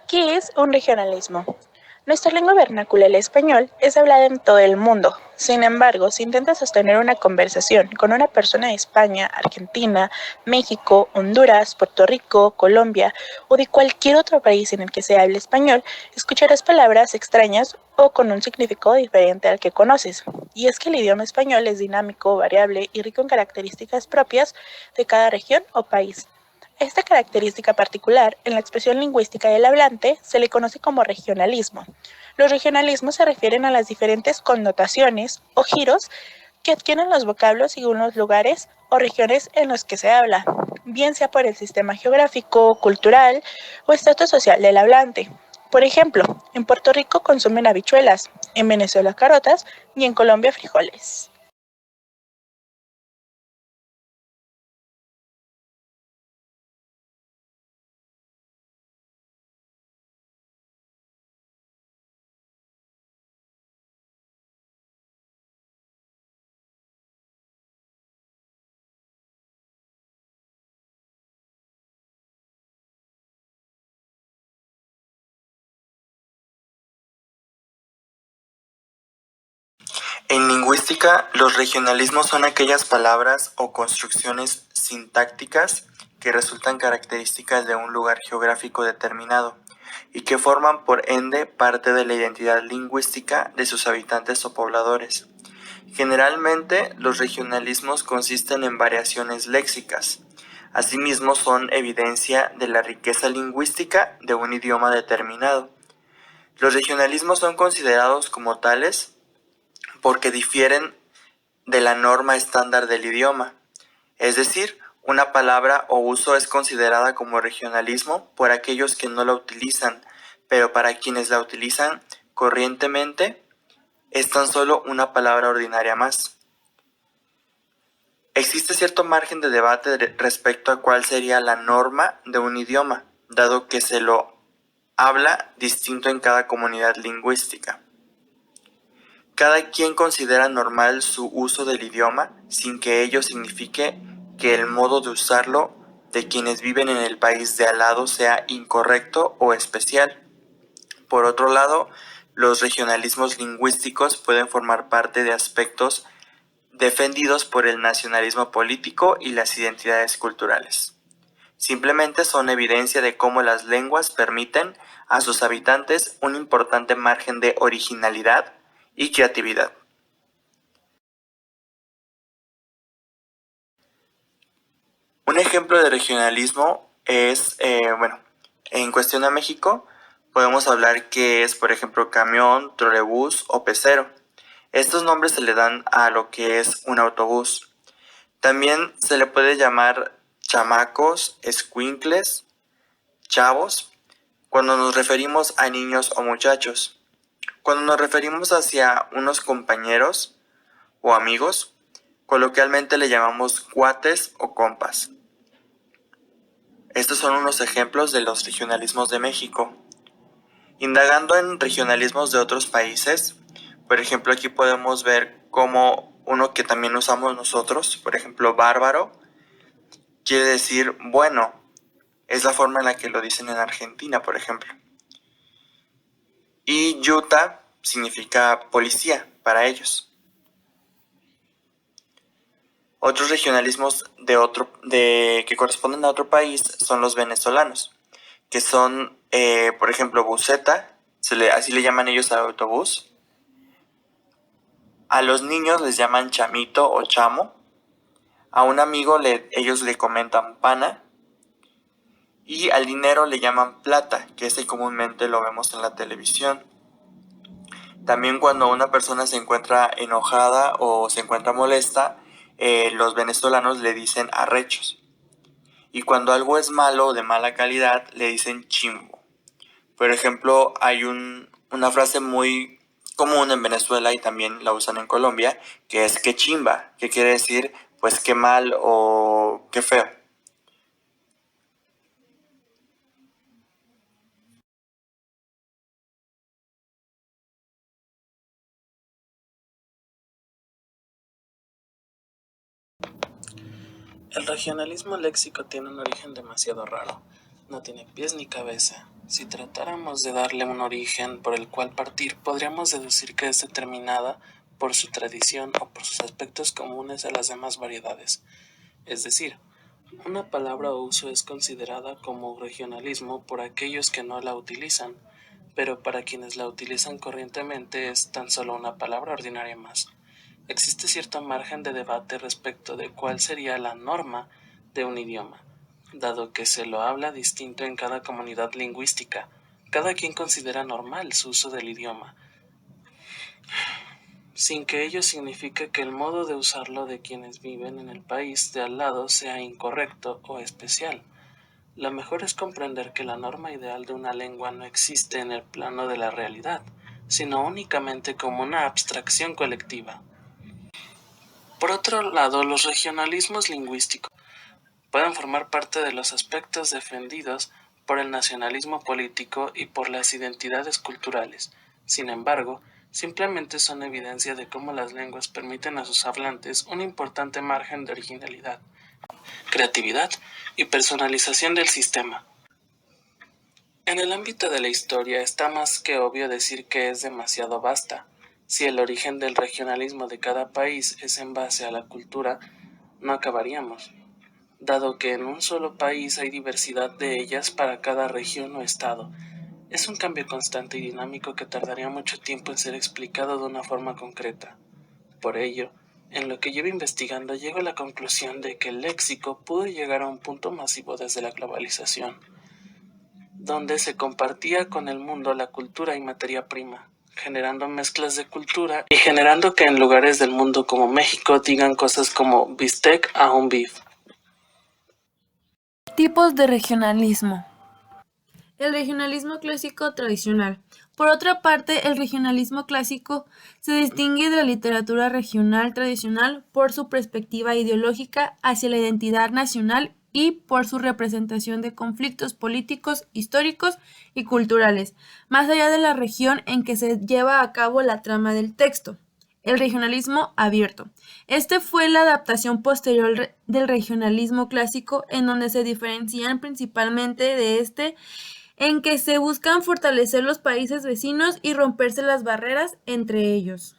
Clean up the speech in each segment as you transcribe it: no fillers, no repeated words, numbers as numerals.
¿Qué es un regionalismo? Nuestra lengua vernácula, el español, es hablada en todo el mundo. Sin embargo, si intentas sostener una conversación con una persona de España, Argentina, México, Honduras, Puerto Rico, Colombia o de cualquier otro país en el que se hable español, escucharás palabras extrañas o con un significado diferente al que conoces. Y es que el idioma español es dinámico, variable y rico en características propias de cada región o país. Esta característica particular en la expresión lingüística del hablante se le conoce como regionalismo. Los regionalismos se refieren a las diferentes connotaciones o giros que adquieren los vocablos según los lugares o regiones en los que se habla, bien sea por el sistema geográfico, cultural o estatus social del hablante. Por ejemplo, en Puerto Rico consumen habichuelas, en Venezuela carotas y en Colombia frijoles. En lingüística, los regionalismos son aquellas palabras o construcciones sintácticas que resultan características de un lugar geográfico determinado y que forman por ende parte de la identidad lingüística de sus habitantes o pobladores. Generalmente, los regionalismos consisten en variaciones léxicas. Asimismo, son evidencia de la riqueza lingüística de un idioma determinado. Los regionalismos son considerados como tales porque difieren de la norma estándar del idioma. Es decir, una palabra o uso es considerada como regionalismo por aquellos que no la utilizan, pero para quienes la utilizan corrientemente es tan solo una palabra ordinaria más. Existe cierto margen de debate respecto a cuál sería la norma de un idioma, dado que se lo habla distinto en cada comunidad lingüística. Cada quien considera normal su uso del idioma sin que ello signifique que el modo de usarlo de quienes viven en el país de al lado sea incorrecto o especial. Por otro lado, los regionalismos lingüísticos pueden formar parte de aspectos defendidos por el nacionalismo político y las identidades culturales. Simplemente son evidencia de cómo las lenguas permiten a sus habitantes un importante margen de originalidad y creatividad. Un ejemplo de regionalismo es, en cuestión a México, podemos hablar que es, por ejemplo, camión, trolebús o pecero. Estos nombres se le dan a lo que es un autobús. También se le puede llamar chamacos, escuincles, chavos, cuando nos referimos a niños o muchachos. Cuando nos referimos hacia unos compañeros o amigos, coloquialmente le llamamos cuates o compas. Estos son unos ejemplos de los regionalismos de México. Indagando en regionalismos de otros países, por ejemplo, aquí podemos ver cómo uno que también usamos nosotros, por ejemplo, bárbaro, quiere decir bueno. Es la forma en la que lo dicen en Argentina, por ejemplo. Y yuta significa policía para ellos. Otros regionalismos que corresponden a otro país son los venezolanos, que son, por ejemplo, buseta, así le llaman ellos al autobús. A los niños les llaman chamito o chamo. A un amigo ellos le comentan pana. Y al dinero le llaman plata, que ese comúnmente lo vemos en la televisión. También cuando una persona se encuentra enojada o se encuentra molesta, los venezolanos le dicen arrechos. Y cuando algo es malo o de mala calidad, le dicen chimbo. Por ejemplo, hay una frase muy común en Venezuela y también la usan en Colombia, que es que chimba, que quiere decir pues qué mal o qué feo. El regionalismo léxico tiene un origen demasiado raro. no tiene pies ni cabeza. Si tratáramos de darle un origen por el cual partir, podríamos deducir que es determinada por su tradición o por sus aspectos comunes a las demás variedades. Es decir, una palabra o uso es considerada como regionalismo por aquellos que no la utilizan, pero para quienes la utilizan corrientemente es tan solo una palabra ordinaria más. Existe cierto margen de debate respecto de cuál sería la norma de un idioma, dado que se lo habla distinto en cada comunidad lingüística. Cada quien considera normal su uso del idioma, sin que ello signifique que el modo de usarlo de quienes viven en el país de al lado sea incorrecto o especial. Lo mejor es comprender que la norma ideal de una lengua no existe en el plano de la realidad, sino únicamente como una abstracción colectiva. Por otro lado, los regionalismos lingüísticos pueden formar parte de los aspectos defendidos por el nacionalismo político y por las identidades culturales. Sin embargo, simplemente son evidencia de cómo las lenguas permiten a sus hablantes un importante margen de originalidad, creatividad y personalización del sistema. En el ámbito de la historia está más que obvio decir que es demasiado vasta. Si el origen del regionalismo de cada país es en base a la cultura, no acabaríamos, dado que en un solo país hay diversidad de ellas para cada región o estado. Es un cambio constante y dinámico que tardaría mucho tiempo en ser explicado de una forma concreta. Por ello, en lo que llevo investigando llego a la conclusión de que el léxico pudo llegar a un punto masivo desde la globalización, donde se compartía con el mundo la cultura y materia prima, generando mezclas de cultura y generando que en lugares del mundo como México digan cosas como bistec a un beef. Tipos de regionalismo. El regionalismo clásico tradicional. Por otra parte, el regionalismo clásico se distingue de la literatura regional tradicional por su perspectiva ideológica hacia la identidad nacional y por su representación de conflictos políticos, históricos y culturales, más allá de la región en que se lleva a cabo la trama del texto. El regionalismo abierto. Este fue la adaptación posterior del regionalismo clásico, en donde se diferencian principalmente de en que se buscan fortalecer los países vecinos y romperse las barreras entre ellos.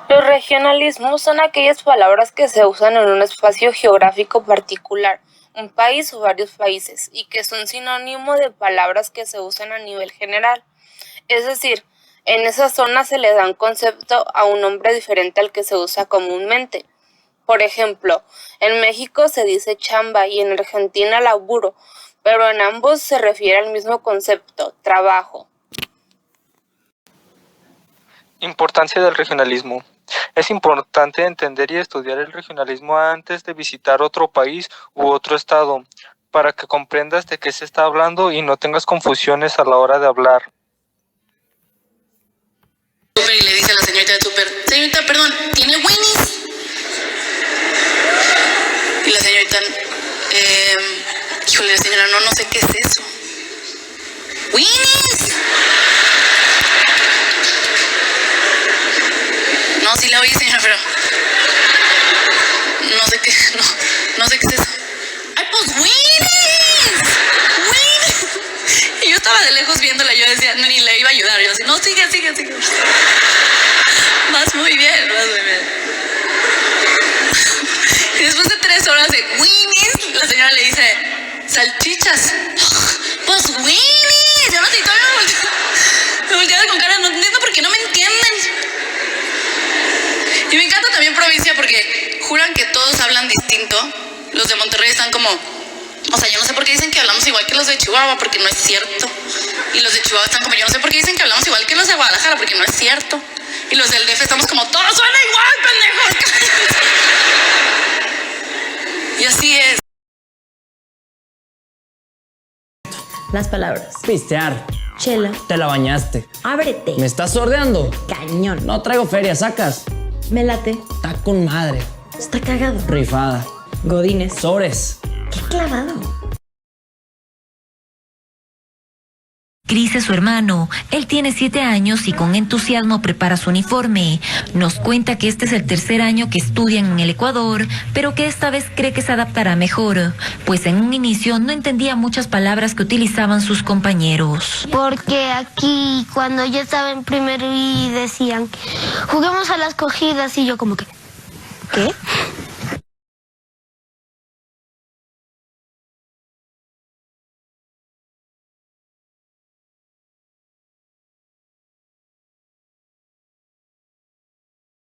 Los regionalismos son aquellas palabras que se usan en un espacio geográfico particular, un país o varios países, y que son sinónimo de palabras que se usan a nivel general. Es decir, en esa zona se le da un concepto a un nombre diferente al que se usa comúnmente. Por ejemplo, en México se dice chamba y en Argentina laburo, pero en ambos se refiere al mismo concepto, trabajo. Importancia del regionalismo. Es importante entender y estudiar el regionalismo antes de visitar otro país u otro estado, para que comprendas de qué se está hablando y no tengas confusiones a la hora de hablar. Y le dice a la señorita del súper, señorita, perdón, ¿tiene Winnie's? Y la señorita, híjole, señora, no sé qué es eso. ¿Winnie's? No, sí la oí, señora, pero no sé qué es eso. ¡Ay, pues Winnie's! ¡Winnie's! Y yo estaba de lejos viéndola, yo decía, no, ni le iba a ayudar. Yo así, no, sigue. Vas muy bien. Y después de 3 horas de Winnie's, la señora le dice, salchichas. Pues Winnie's. Yo no sé, todavía me volteaba con cara, no entiendo por qué no me entienden. Y me encanta también provincia porque juran que todos hablan distinto. Los de Monterrey están como, o sea, yo no sé por qué dicen que hablamos igual que los de Chihuahua, porque no es cierto. Y los de Chihuahua están como, yo no sé por qué dicen que hablamos igual que los de Guadalajara, porque no es cierto. Y los del DF estamos como, todos suenan igual, pendejos. Y así es. Las palabras. Pistear. Chela. Te la bañaste. Ábrete. ¿Me estás sordeando? Cañón. No traigo feria, ¿sacas? Me late. Está con madre. Está cagado. Rifada. Godines. Sobres. Qué clavado. Cris es su hermano. Él tiene 7 años y con entusiasmo prepara su uniforme. Nos cuenta que este es el tercer año que estudian en el Ecuador, pero que esta vez cree que se adaptará mejor, pues en un inicio no entendía muchas palabras que utilizaban sus compañeros. Porque aquí cuando yo estaba en primero y decían, juguemos a las cogidas y yo como que, ¿qué?